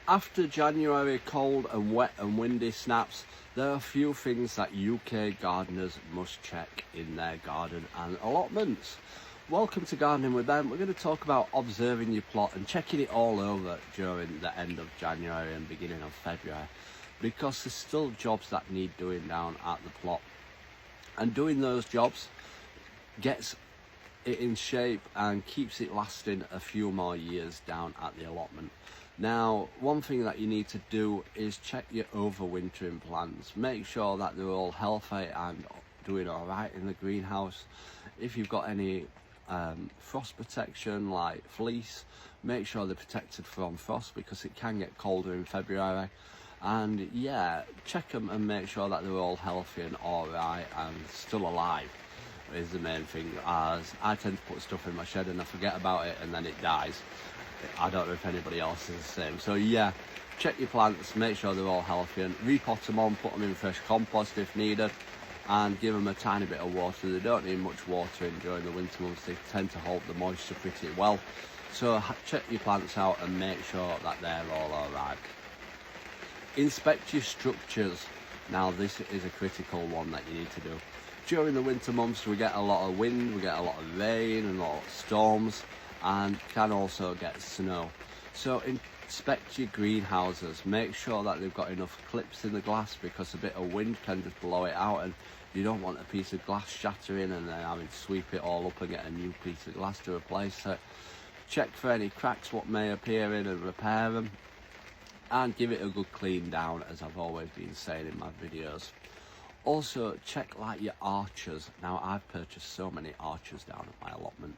After January cold and wet and windy snaps, there are a few things that UK gardeners must check in their garden and allotments. Welcome to Gardening with Ben. We're going to talk about observing your plot and checking it all over during the end of January and beginning of February, because there's still jobs that need doing down at the plot, and doing those jobs gets it in shape and keeps it lasting a few more years down at the allotment. Now, one thing that you need to do is check your overwintering plants. Make sure that they're all healthy and doing all right in the greenhouse. If you've got any frost protection like fleece, make sure they're protected from frost because it can get colder in February. And yeah, check them and make sure that they're all healthy and all right and still alive is the main thing, as I tend to put stuff in my shed and I forget about it and then it dies. I don't know if anybody else is the same. So yeah, check your plants, make sure they're all healthy, and repot them on, put them in fresh compost if needed, and give them a tiny bit of water. They don't need much watering during the winter months, they tend to hold the moisture pretty well. So check your plants out and make sure that they're all alright. Inspect your structures. Now this is a critical one that you need to do. During the winter months we get a lot of wind, we get a lot of rain and a lot of storms, and can also get snow. So inspect your greenhouses, make sure that they've got enough clips in the glass, because a bit of wind can just blow it out and you don't want a piece of glass shattering and then having to sweep it all up and get a new piece of glass to replace it. Check for any cracks what may appear in and repair them, and give it a good clean down, as I've always been saying in my videos. Also check like your arches. Now I've purchased so many arches down at my allotment.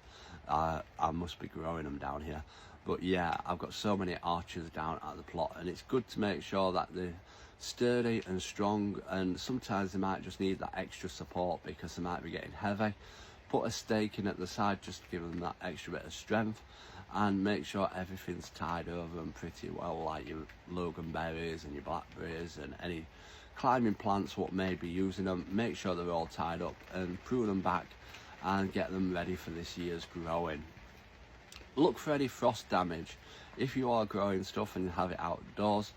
I must be growing them down here, but yeah, I've got so many arches down at the plot, and it's good to make sure that they're sturdy and strong, and sometimes they might just need that extra support because they might be getting heavy. Put a stake in at the side just to give them that extra bit of strength, and make sure everything's tied over them pretty well, like your loganberries and your blackberries and any climbing plants what may be using them. Make sure they're all tied up and prune them back and get them ready for this year's growing. Look for any frost damage. If you are growing stuff and you have it outdoors,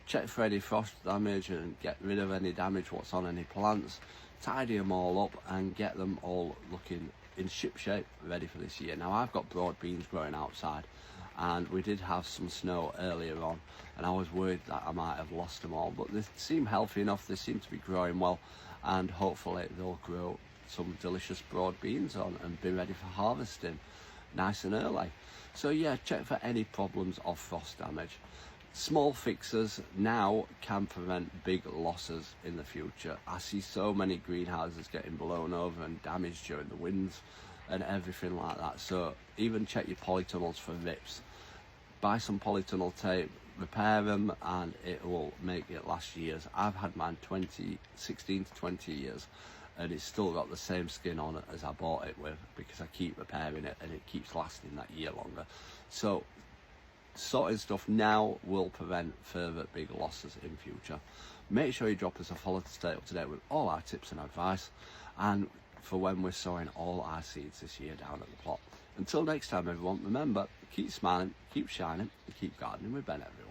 check for any frost damage and get rid of any damage what's on any plants, tidy them all up and get them all looking in ship shape, ready for this year. Now I've got broad beans growing outside, and we did have some snow earlier on, and I was worried that I might have lost them all, but they seem healthy enough, they seem to be growing well, and hopefully they'll grow some delicious broad beans on and be ready for harvesting nice and early. So yeah, check for any problems of frost damage. Small fixes now can prevent big losses in the future. I see so many greenhouses getting blown over and damaged during the winds and everything like that. So even check your polytunnels for rips. Buy some polytunnel tape, repair them, and it will make it last years. I've had mine 16 to 20 years and it's still got the same skin on it as I bought it with, because I keep repairing it and it keeps lasting that year longer. So sorting stuff now will prevent further big losses in future. Make sure you drop us a follow to stay up to date with all our tips and advice, and for when we're sowing all our seeds this year down at the plot. Until next time everyone, remember, keep smiling, keep shining, and keep gardening with Ben everyone.